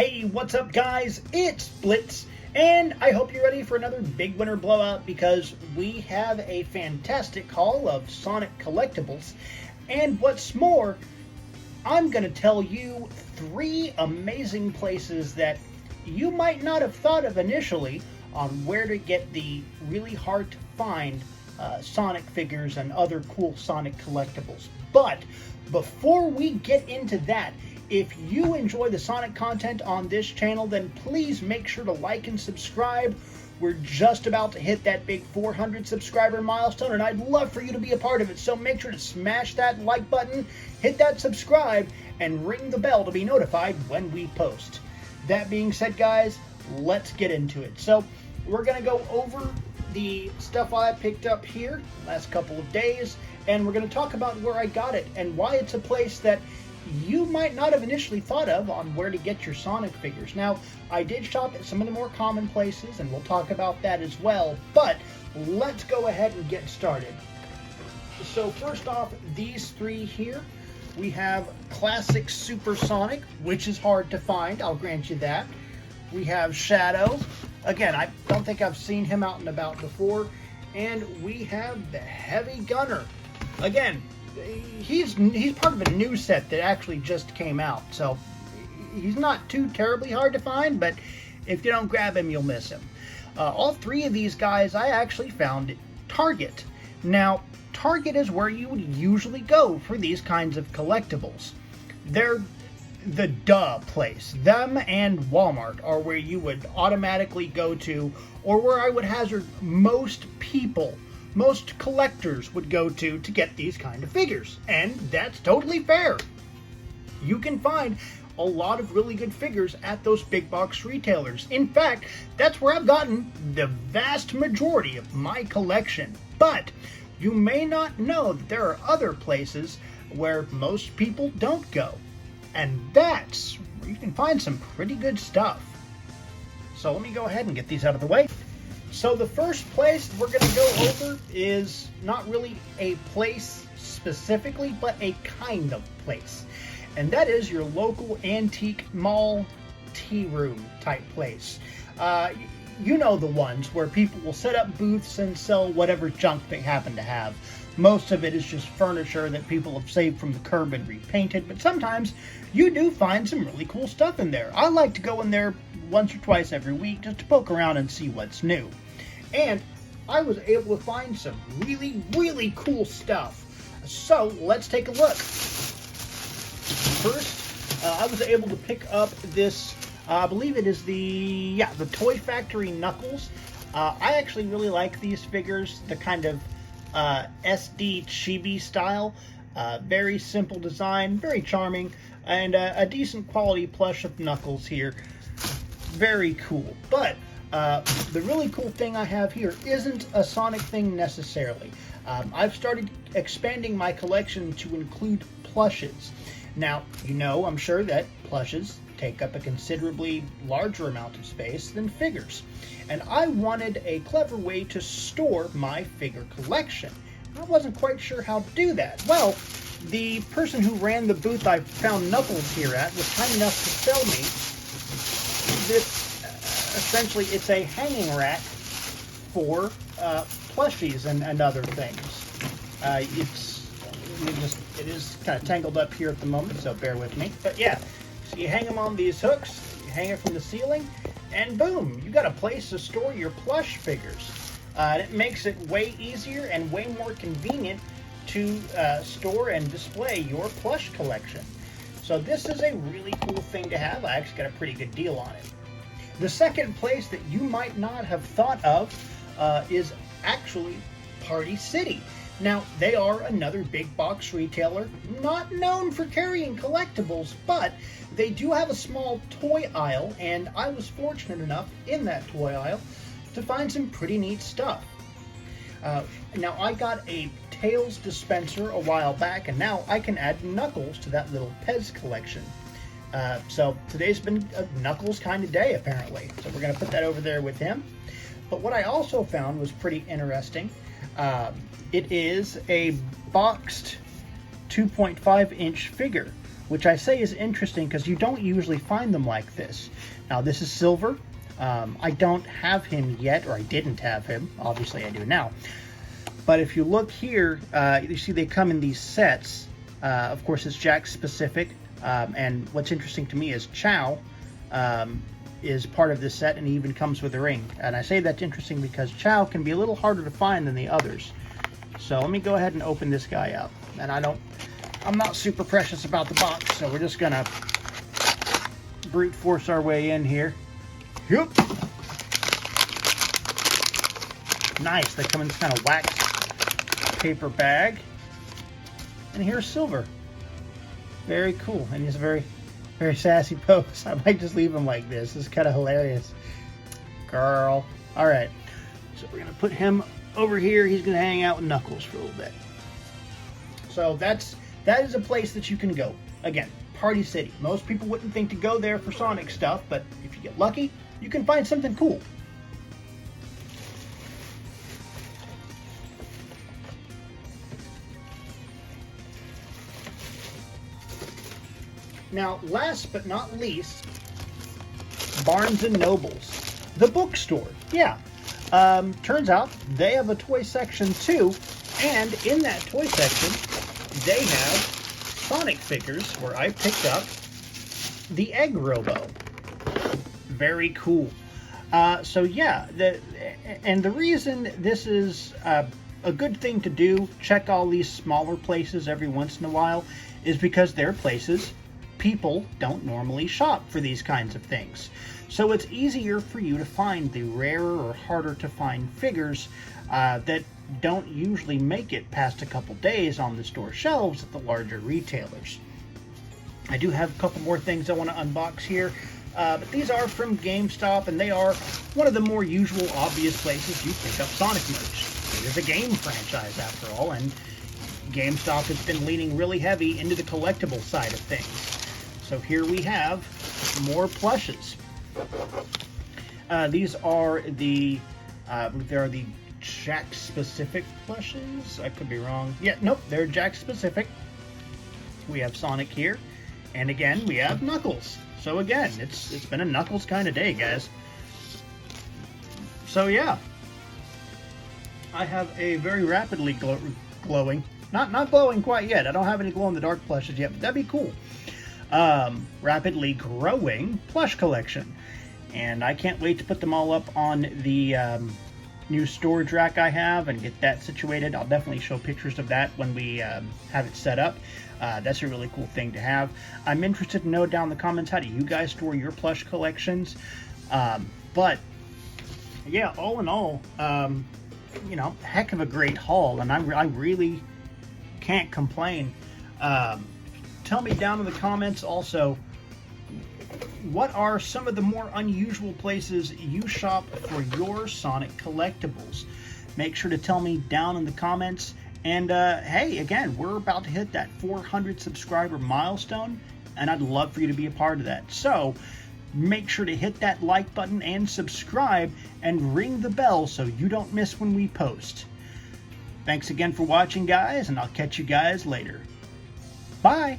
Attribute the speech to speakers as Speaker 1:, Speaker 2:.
Speaker 1: Hey, what's up guys? It's Blitz, and I hope you're ready for another big winter blowout because we have a fantastic haul of Sonic Collectibles. And what's more, I'm going to tell you 3 amazing places that you might not have thought of initially on where to get the really hard to find Sonic figures and other cool Sonic collectibles. But before we get into that, if you enjoy the Sonic content on this channel, then please make sure to like and subscribe. We're just about to hit that big 400 subscriber milestone, and I'd love for you to be a part of it. So make sure to smash that like button, hit that subscribe, and ring the bell to be notified when we post. That being said, guys, let's get into it. So we're going to go over the stuff I picked up here last couple of days, and we're going to talk about where I got it and why it's a place that you might not have initially thought of on where to get your Sonic figures. Now, I did shop at some of the more common places, and we'll talk about that as well, but let's go ahead and get started. So first off, these 3 here, we have Classic Super Sonic, which is hard to find, I'll grant you that. We have Shadow. Again, I don't think I've seen him out and about before. And we have the Heavy Gunner. Again, he's part of a new set that actually just came out, so he's not too terribly hard to find, but if you don't grab him, you'll miss him. All 3 of these guys I actually found at Target. Now, Target is where you would usually go for these kinds of collectibles. They're the place. Them and Walmart are where you would automatically go to, or where I would hazard most people, most collectors would go to get these kind of figures. And that's totally fair. You can find a lot of really good figures at those big box retailers. In fact, that's where I've gotten the vast majority of my collection. But you may not know that there are other places where most people don't go. And that's where you can find some pretty good stuff. So let me go ahead and get these out of the way. So the first place we're going to go over is not really a place specifically, but a kind of place. And that is your local antique mall tea room type place. You know the ones where people will set up booths and sell whatever junk they happen to have. Most of it is just furniture that people have saved from the curb and repainted, but sometimes you do find some really cool stuff in there. I like to go in there once or twice every week just to poke around and see what's new. And I was able to find some really, really cool stuff. So let's take a look. First, I was able to pick up this, I believe it is the Toy Factory Knuckles. I actually really like these figures, the kind of SD chibi style. Very simple design, very charming, and a decent quality plush of Knuckles here. Very cool. But the really cool thing I have here isn't a Sonic thing necessarily. I've started expanding my collection to include plushes. Now, you know, I'm sure that plushes take up a considerably larger amount of space than figures. And I wanted a clever way to store my figure collection. I wasn't quite sure how to do that. Well, the person who ran the booth I found Knuckles here at was kind enough to sell me this. Essentially, it's a hanging rack for plushies and other things. It is kind of tangled up here at the moment, so bear with me. But yeah, so you hang them on these hooks, you hang it from the ceiling, and boom, you got a place to store your plush figures. It makes it way easier and way more convenient to store and display your plush collection. So this is a really cool thing to have. I actually got a pretty good deal on it. The second place that you might not have thought of is actually Party City. Now, they are another big box retailer, not known for carrying collectibles, but they do have a small toy aisle, and I was fortunate enough in that toy aisle to find some pretty neat stuff. Now, I got a Tails dispenser a while back, and now I can add Knuckles to that little Pez collection. So today's been a Knuckles kind of day, apparently. So we're going to put that over there with him. But what I also found was pretty interesting. It is a boxed 2.5-inch figure which I say is interesting because you don't usually find them like this. Now, this is silver. I don't have him yet, or I didn't have him. Obviously, I do now. But if you look here, you see they come in these sets. Of course, it's Jakks specific. And what's interesting to me is Chow is part of this set, and he even comes with a ring. And I say that's interesting because Chow can be a little harder to find than the others. So let me go ahead and open this guy up. And I'm not super precious about the box, so we're just gonna brute force our way in here. Yep. Nice. They come in this kind of wax paper bag. And here's Silver. Very cool. And he's a very, very sassy pose. I might just leave him like this. It's kind of hilarious. Girl. All right. So we're going to put him over here. He's going to hang out with Knuckles for a little bit. So that is a place that you can go. Again, Party City. Most people wouldn't think to go there for Sonic stuff, but if you get lucky, you can find something cool. Now, last but not least, Barnes & Noble's, the bookstore. Yeah, turns out they have a toy section too, and in that toy section, they have Sonic figures where I picked up the Egg Robo. Very cool. So yeah, the reason this is a good thing to do, check all these smaller places every once in a while, is because they're places people don't normally shop for these kinds of things. So it's easier for you to find the rarer or harder to find figures that don't usually make it past a couple days on the store shelves at the larger retailers. I do have a couple more things I want to unbox here, but these are from GameStop, and they are one of the more usual, obvious places you pick up Sonic merch. It is a game franchise after all, and GameStop has been leaning really heavy into the collectible side of things. So here we have more plushes. These are the Jakks specific plushes. I could be wrong. Yeah, nope, they're Jakks specific. We have Sonic here, and again we have Knuckles. So again, it's been a Knuckles kind of day, guys. So yeah, I have a very rapidly glowing, not glowing quite yet. I don't have any glow in the dark plushes yet, but that'd be cool. Rapidly growing plush collection, and I can't wait to put them all up on the new storage rack I have and get that situated. I'll definitely show pictures of that when we have it set up. That's a really cool thing to have. I'm interested to know down in the comments, how do you guys store your plush collections? But yeah, all in all, you know, heck of a great haul, and I really can't complain. Tell me down in the comments also, what are some of the more unusual places you shop for your Sonic collectibles? Make sure to tell me down in the comments. And hey, again, we're about to hit that 400 subscriber milestone, and I'd love for you to be a part of that. So make sure to hit that like button and subscribe and ring the bell so you don't miss when we post. Thanks again for watching, guys, and I'll catch you guys later. Bye!